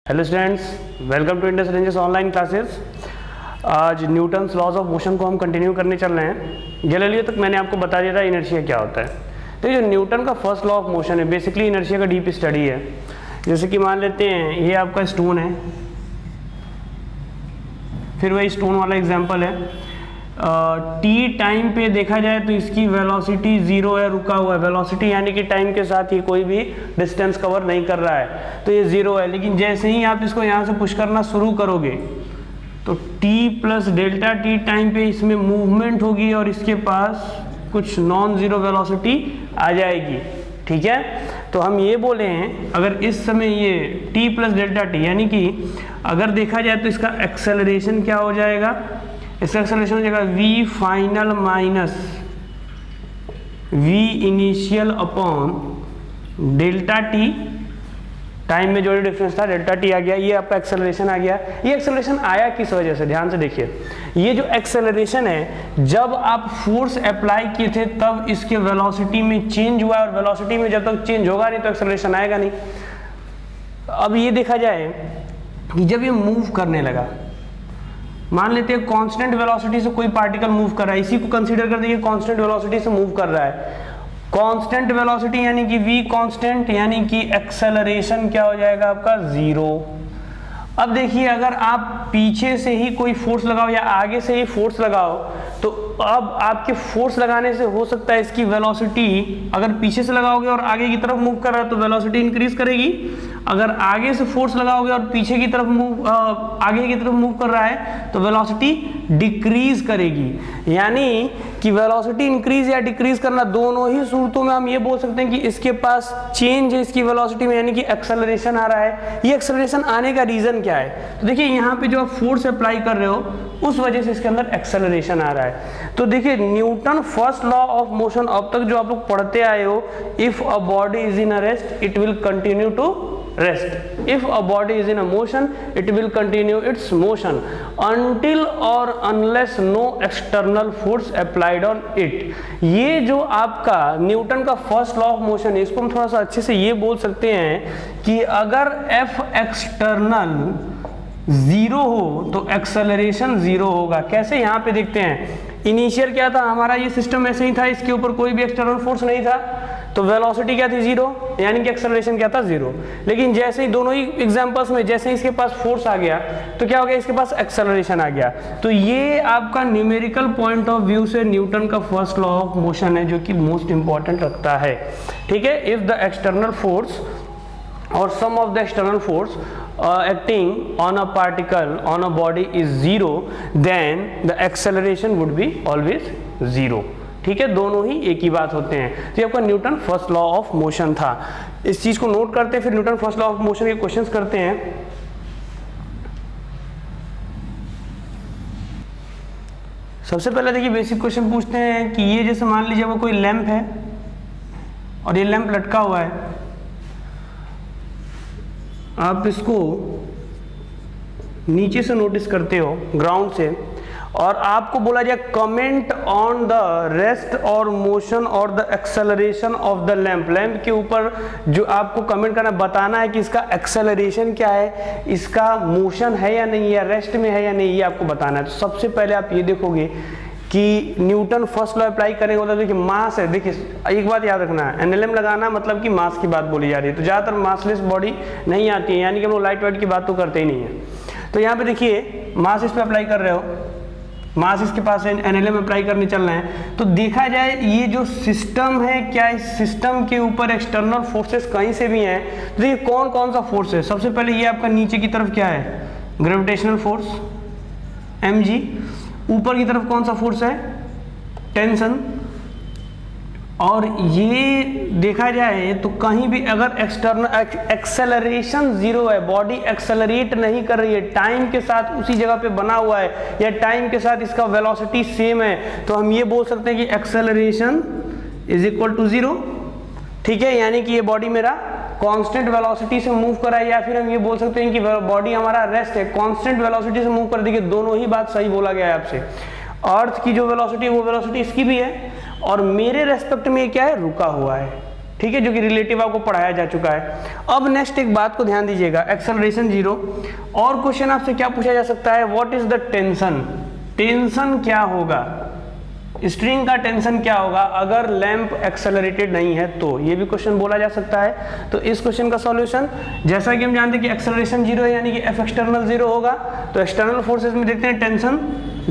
Hello students, welcome to Indus ranges online classes. आज Newton's laws of motion को हम continue करने चल रहे हैं। गैलीलियो तक मैंने आपको बता दिया था इनर्शिया क्या होता है। तो ये जो न्यूटन का फर्स्ट लॉ ऑफ मोशन है बेसिकली इनर्शिया का डीप स्टडी है। जैसे कि मान लेते हैं ये आपका स्टोन है, फिर वही स्टोन वाला एग्जाम्पल है। टी टाइम पे देखा जाए तो इसकी वेलोसिटी जीरो है, रुका हुआ है। वेलोसिटी यानी कि टाइम के साथ ही कोई भी डिस्टेंस कवर नहीं कर रहा है, तो ये जीरो है। लेकिन जैसे ही आप इसको यहाँ से पुश करना शुरू करोगे तो T plus delta T time पे इसमें मूवमेंट होगी और इसके पास कुछ नॉन जीरो वेलोसिटी आ जाएगी। ठीक है, तो हम ये बोले हैं अगर इस समय ये टी प्लस डेल्टा टी यानी कि अगर देखा जाए तो इसका एक्सेलरेशन क्या हो जाएगा, इसका एक्सेलरेशन हो जाएगा v final minus v initial upon delta T. Time में जो डिफरेंस था डेल्टा टी आ गया, ये आपका एक्सेलरेशन आ गया। ये एक्सेलरेशन आया किस वजह से, ध्यान से देखिए। ये जो एक्सेलरेशन है जब आप फोर्स अप्लाई किए थे तब इसके वेलोसिटी में चेंज हुआ, और वेलोसिटी में जब तक चेंज होगा नहीं तो एक्सेलरेशन आएगा नहीं। अब ये देखा जाए कि जब ये मूव करने लगा, मान लेते हैं कांस्टेंट वेलोसिटी से कोई पार्टिकल मूव कर रहा है, इसी को कंसीडर कर देखिए कांस्टेंट वेलोसिटी से मूव कर रहा है। कांस्टेंट वेलोसिटी यानी कि v कांस्टेंट यानी कि एक्सेलरेशन क्या हो जाएगा आपका जीरो। अब देखिए अगर आप पीछे से ही कोई फोर्स लगाओ या आगे से ही फोर्स लगाओ तो अब आपके फोर्स लगाने से हो सकता है इसकी वेलोसिटी, अगर पीछे से लगाओगे और आगे की तरफ मूव कर रहा है तो वेलोसिटी इंक्रीज करेगी। अगर आगे से फोर्स लगाओगे और पीछे की तरफ आगे की तरफ मूव कर रहा है तो वेलोसिटी डिक्रीज करेगी। यानी कि वेलोसिटी इंक्रीज या डिक्रीज करना दोनों ही सूरतों में हम ये बोल सकते हैं कि इसके पास चेंज है इसकी वेलोसिटी में, यानी कि एक्सेलरेशन आ रहा है। ये एक्सेलरेशन आने का रीजन क्या है, तो देखिए यहाँ पे जो आप फोर्स अप्लाई कर रहे हो उस वजह से इसके अंदर एक्सेलरेशन आ रहा है। तो देखिए Newton first law of motion अब तक जो आप लोग पढ़ते आए हो, if a body is in a rest it will continue to rest, if a body is in a motion it will continue its motion until or unless no external force applied on it। ये जो आपका Newton का first law of motion है इसको हम थोड़ा सा अच्छे से ये बोल सकते हैं कि अगर F एक्सटर्नल जीरो हो तो एक्सेलरेशन जीरो होगा। कैसे, यहाँ पे देखते हैं। इनिशियल क्या था हमारा, ये सिस्टम ऐसे ही था, इसके ऊपर कोई भी एक्सटर्नल फोर्स नहीं था तो वेलोसिटी क्या थी जीरो, यानी कि एक्सेलरेशन क्या था जीरो। लेकिन जैसे ही दोनों ही एग्जांपल्स में जैसे ही इसके पास फोर्स आ गया तो क्या हो गया, इसके पास एक्सेलरेशन आ गया। तो ये आपका न्यूमेरिकल पॉइंट ऑफ व्यू से न्यूटन का फर्स्ट लॉ ऑफ मोशन है जो कि मोस्ट इंपॉर्टेंट रखता है। ठीक है, if the external force or sum of the external force acting on a particle on a body is zero then the acceleration would be always zero। ठीक है, दोनों ही एक ही बात होते हैं। तो ये आपका Newton first law of motion था। इस चीज को नोट करते हैं, फिर Newton first law of motion के क्वेश्चंस करते हैं। सबसे पहले देखिए बेसिक क्वेश्चन पूछते हैं कि ये जैसे मान लीजिए वो कोई लैंप है और ये लैंप लटका हुआ है, आप इसको नीचे से नोटिस करते हो ग्राउंड से, और आपको बोला जाए कमेंट ऑन द रेस्ट और मोशन और the acceleration of the lamp. Lamp के ऊपर जो आपको कमेंट करना, बताना है कि इसका एक्सेलरेशन क्या है, इसका मोशन है या नहीं, या रेस्ट में है या नहीं, ये आपको बताना है। तो सबसे पहले आप ये देखोगे कि न्यूटन फर्स्ट लॉ अप्लाई करेंगे होता है, देखिए मास है। देखिए एक बात याद रखना है, एनएलएम लगाना मतलब कि मास की बात बोली जा रही है। तो ज़्यादातर मासलेस बॉडी नहीं आती है, यानी कि हम लोग लाइट वेट की बात तो करते ही नहीं है। तो यहाँ पे देखिए मास इस पे अप्लाई कर रहे हो, मास इसके पास है, एनएलएम अप्लाई करने चल रहे हैं। तो देखा जाए ये जो सिस्टम है, क्या इस सिस्टम के ऊपर एक्सटर्नल फोर्सेस कहीं से भी हैं, तो देखिए कौन कौन सा फोर्स है। सबसे पहले ये आपका नीचे की तरफ क्या है, ग्रेविटेशनल फोर्स mg। ऊपर की तरफ कौन सा फोर्स है, टेंशन। और ये देखा जाए तो कहीं भी अगर एक्सटर्नल एक्सेलरेशन जीरो है, बॉडी एक्सेलरेट नहीं कर रही है, टाइम के साथ उसी जगह पे बना हुआ है, या टाइम के साथ इसका वेलोसिटी सेम है, तो हम ये बोल सकते हैं कि acceleration is equal to zero. ठीक है, यानी कि ये बॉडी मेरा कांस्टेंट वेलोसिटी से मूव कर रहा है, या फिर हम ये बोल सकते हैं कि बॉडी हमारा रेस्ट है, कांस्टेंट वेलोसिटी से मूव कर। देखिए दोनों ही बात सही बोला गया है आपसे। अर्थ की जो वेलोसिटी वो वेलोसिटी इसकी भी है, और मेरे रेस्पेक्ट में क्या है, रुका हुआ है। ठीक है, जो कि रिलेटिव आपको पढ़ाया जा चुका है। अब नेक्स्ट एक बात को ध्यान दीजिएगा, एक्सेलरेशन 0। और क्वेश्चन आपसे क्या पूछा जा सकता है, what is the tension, tension क्या होगा, स्ट्रिंग का टेंशन क्या होगा अगर लैंप एक्सेलरेटेड नहीं है, तो ये भी क्वेश्चन बोला जा सकता है। तो इस क्वेश्चन का सॉल्यूशन, जैसा कि हम जानते हैं कि एक्सेलरेशन 0 है यानी कि एफ एक्सटर्नल 0 होगा, तो एक्सटर्नल फोर्सेस में देखते हैं टेंशन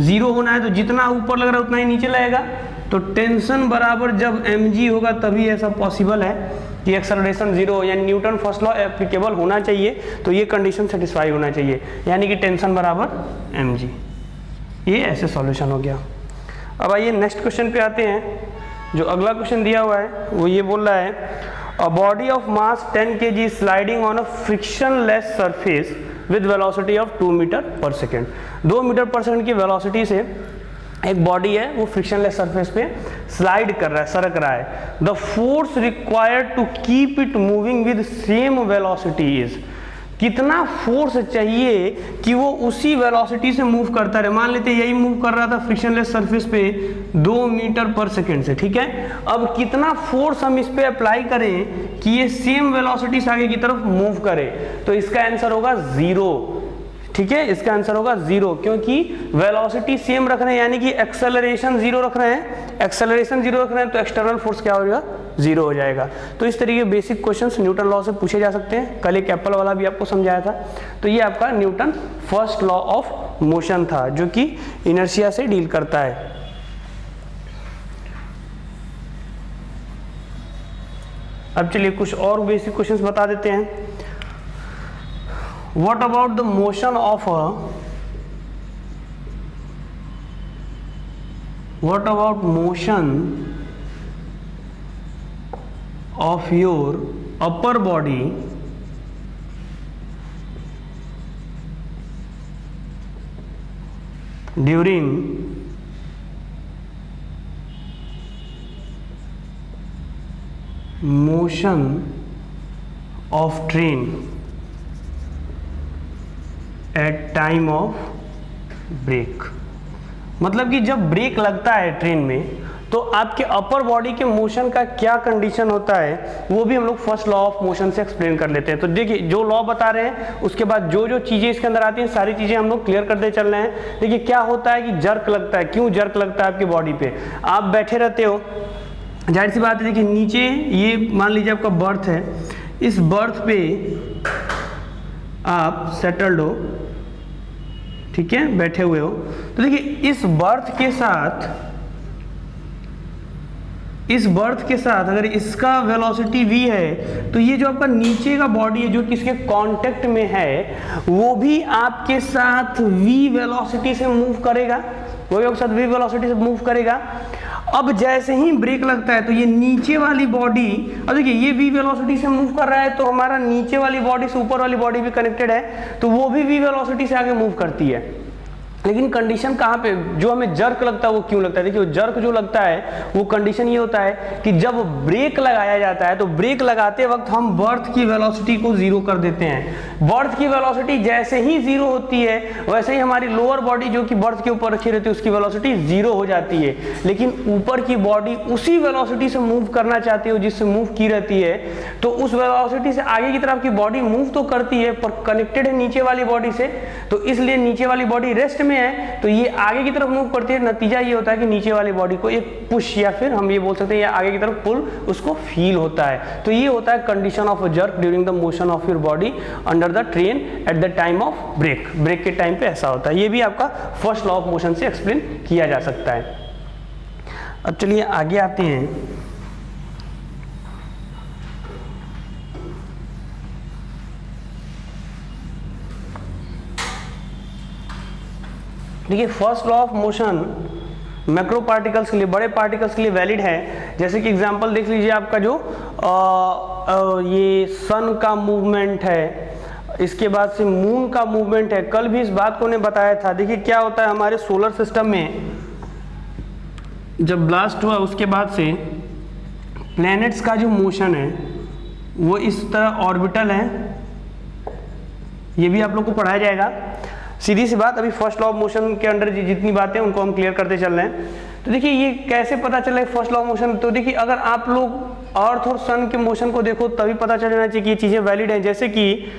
0 होना है, तो जितना ऊपर लग रहा है उतना ही नीचे लगेगा। तो टेंशन बराबर जब mg होगा तभी ऐसा पॉसिबल है कि एक्सेलरेशन 0 यानी न्यूटन फर्स्ट लॉ एप्लीकेबल होना चाहिए, तो ये कंडीशन सेटिस्फाई होना चाहिए, यानी कि टेंशन बराबर mg। ये ऐसे सॉल्यूशन हो गया। अब आइए नेक्स्ट क्वेश्चन पे आते हैं। जो अगला क्वेश्चन दिया हुआ है वो ये बोल रहा है, a body of mass 10 kg sliding on a frictionless surface with velocity of 2 metre per second. 2 metre per second की वेलोसिटी से एक बॉडी है वो फ्रिक्शनलेस सरफेस पे स्लाइड कर रहा है, सरक रहा है। The force required to keep it moving with same velocity is, कितना फोर्स चाहिए कि वो उसी वेलोसिटी से मूव करता रहे। मान लेते यही मूव कर रहा था फ्रिक्शनलेस सरफेस पे 2 मीटर पर सेकेंड से, ठीक है। अब कितना फोर्स हम इस पे अप्लाई करें कि ये सेम वेलोसिटी से आगे की तरफ मूव करे, तो इसका आंसर होगा 0, ठीक है। इसका आंसर होगा 0, क्योंकि वेलोसिटी सेम रख रहे हैं यानी कि एक्सेलरेशन 0 रख रहे हैं, एक्सेलरेशन 0 रख रहे हैं तो एक्सटर्नल फोर्स क्या हो जाएगा, 0 हो जाएगा। तो इस तरीके के बेसिक क्वेश्चंस न्यूटन लॉ से पूछे जा सकते हैं। कल एक एप्पल वाला भी आपको समझाया था। तो ये आपका Newton first law of motion था जो कि इनर्शिया से डील करता है। अब चलिए कुछ और बेसिक क्वेश्चंस बता देते हैं। What about the motion of a, what about motion of your upper body during motion of train at time of brake. मतलब कि जब ब्रेक लगता है ट्रेन में तो आपके अपर बॉडी के मोशन का क्या कंडीशन होता है वो भी हम लोग फर्स्ट लॉ ऑफ मोशन से एक्सप्लेन कर लेते हैं। तो देखिए जो लॉ बता रहे हैं उसके बाद जो जो चीजें इसके अंदर आती हैं सारी चीजें हम लोग क्लियर करते चल रहे हैं। देखिए क्या होता है कि जर्क लगता है, क्यों जर्क लगता है आपकी बॉडी पे, आप बैठे रहते हो, जाहिर सी बात है। देखिए नीचे ये मान लीजिए आपका बर्थ है, इस बर्थ पे आप सेटल्ड हो, ठीक है, बैठे हुए हो। तो देखिए इस बर्थ के साथ अगर इसका वेलोसिटी v है तो ये जो आपका नीचे का बॉडी है जो किसके कांटेक्ट में है वो भी आपके साथ v वेलोसिटी से मूव करेगा, वो भी आपके साथ v वेलोसिटी से मूव करेगा। अब जैसे ही ब्रेक लगता है तो ये नीचे वाली बॉडी, अब देखिए ये v वेलोसिटी से मूव कर रहा है तो हमारा नीचे वाली बॉडी से ऊपर वाली बॉडी भी कनेक्टेड है तो वो भी v वेलोसिटी से आगे मूव करती है। लेकिन कंडीशन कहाँ पे, जो हमें जर्क लगता है वो क्यों लगता है, देखिए जर्क जो लगता है वो कंडीशन ये होता है कि जब ब्रेक लगाया जाता है तो ब्रेक लगाते वक्त हम बर्थ की वेलोसिटी को 0 कर देते हैं। बर्थ की वेलोसिटी जैसे ही 0 होती है वैसे ही हमारी लोअर बॉडी जो कि बर्थ के ऊपर रखी रहती है उसकी वेलोसिटी 0 हो जाती है। लेकिन ऊपर की बॉडी उसी वेलोसिटी से मूव करना चाहती है जिससे मूव की रहती है, तो उस वेलोसिटी से आगे की तरफ की बॉडी मूव तो करती है पर कनेक्टेड है नीचे वाली बॉडी से, तो इसलिए नीचे वाली बॉडी रेस्ट में है तो ये आगे की तरफ मूव करती है। नतीजा ये होता है कि नीचे वाली बॉडी को एक पुश या फिर हम ये बोल सकते हैं या आगे की तरफ पुल उसको फील होता है। तो ये होता है condition of a jerk during the motion of your body under the train at the time of brake. Brake के टाइम पे ऐसा होता है। ये भी आपका फर्स्ट लॉ ऑफ मोशन से एक्सप्लेन किया जा सकता है। अब चलिए आगे आते हैं। देखिए first law of motion macro particles के लिए, बड़े पार्टिकल्स के लिए वैलिड है। जैसे कि एग्जांपल देख लीजिए आपका जो ये सन का मूवमेंट है, इसके बाद से मून का मूवमेंट है। कल भी इस बात को ने बताया था। देखिए क्या होता है हमारे सोलर सिस्टम में जब ब्लास्ट हुआ उसके बाद से प्लैनेट्स का जो मोशन है वो इस तरह ऑर्बिटल है, ये भी आप लोग को पढ़ाया जाएगा। सीधी सी बात, अभी फर्स्ट लॉ ऑफ मोशन के अंडर जितनी बातें उनको हम क्लियर करते चल रहे हैं। तो देखिए ये कैसे पता चले फर्स्ट लॉ ऑफ मोशन, तो देखिए अगर आप लोग अर्थ और सन के मोशन को देखो तभी पता चल जाना चाहिए कि ये चीजें वैलिड हैं। जैसे कि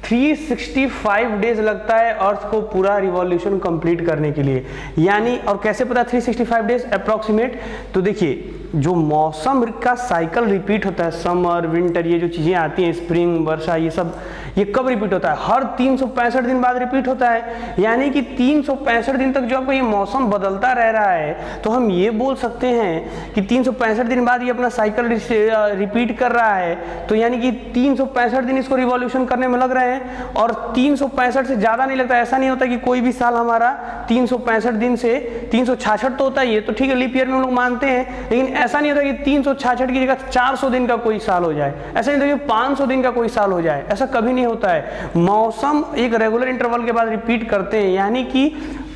365 डेज लगता है अर्थ को पूरा रिवॉल्यूशन कंप्लीट करने के लिए, यानी और कैसे पता 365 डेज अप्रोक्सीमेट, तो देखिए जो मौसम का साइकिल रिपीट होता है, समर विंटर ये जो चीजें आती हैं, स्प्रिंग वर्षा ये सब, ये कब रिपीट होता है? हर 365 दिन बाद रिपीट होता है। यानी कि 365 दिन तक जो आपको ये मौसम बदलता रह रहा है, तो हम ये बोल सकते हैं कि 365 दिन बाद ये अपना साइकिल रिपीट कर रहा है, तो यानी कि 365 दिन इसको रिवॉल्यूशन करने में लग रहे हैं। और 365 से ज्यादा नहीं लगता, ऐसा नहीं होता कि कोई भी साल हमारा 365 दिन से 366 तो होता है, ये तो ठीक है लीप ईयर में हम लोग मानते हैं, लेकिन ऐसा नहीं होता कि 366 की जगह 400 दिन का कोई साल हो जाए, ऐसा नहीं होता कि 500 दिन का कोई साल हो जाए, ऐसा कभी नहीं होता है। मौसम एक रेगुलर इंटरवल के बाद रिपीट करते हैं, यानी कि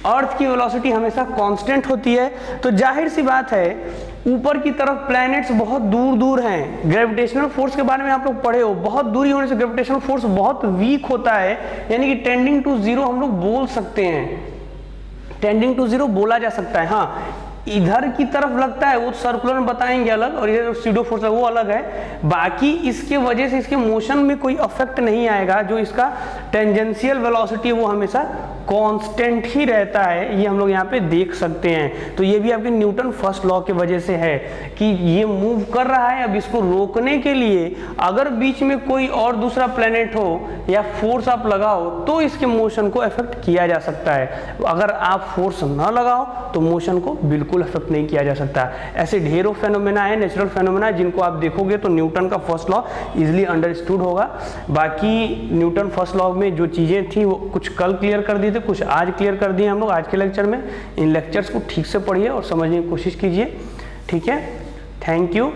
अर्थ की वेलोसिटी हमेशा कांस्टेंट होती है। तो जाहिर सी बात है ऊपर की तरफ प्लैनेट्स बहुत दूर दूर हैं। ग्रेविटेशनल फोर्स के बारे में आप लोग पढ़े हो, बहुत दूरी होने से ग्रेविटेशनल फोर्स बहुत वीक होता है, यानी कि टेंडिंग टू जीरो हम लोग बोल सकते हैं, टेंडिंग टू जीरो बोला जा सकता है। हाँ इधर की तरफ लगता है वो सर्कुलर में बताएंगे अलग, और ये स्यूडो फोर्स है वो अलग है। बाकी इसके वजह से इसके मोशन में कोई इफेक्ट नहीं आएगा, जो इसका टेंजेंशियल वेलोसिटी है वो हमेशा कांस्टेंट ही रहता है, ये हम लोग यहाँ पे देख सकते हैं। तो ये भी आपके न्यूटन फर्स्ट लॉ की वजह से है कि ये मूव कर रहा है। अब इसको रोकने के लिए अगर बीच में कोई और दूसरा प्लेनेट हो या फोर्स आप लगाओ तो इसके मोशन को इफेक्ट किया जा सकता है, अगर आप फोर्स ना लगाओ तो मोशन को बिल्कुल इफेक्ट नहीं किया जा सकता। ऐसे ढेरों फेनोमेना है, नेचुरल फेनोमेना, जिनको आप देखोगे तो न्यूटन का फर्स्ट लॉ इजीली अंडरस्टूड होगा। बाकी न्यूटन फर्स्ट लॉ में जो चीजें थी वो कुछ कल क्लियर कर दिए थे, कुछ आज क्लियर कर दिए हम लोग आज के लेक्चर में। इन लेक्चर्स को ठीक से पढ़िए और समझने की कोशिश कीजिए, ठीक है। Thank you.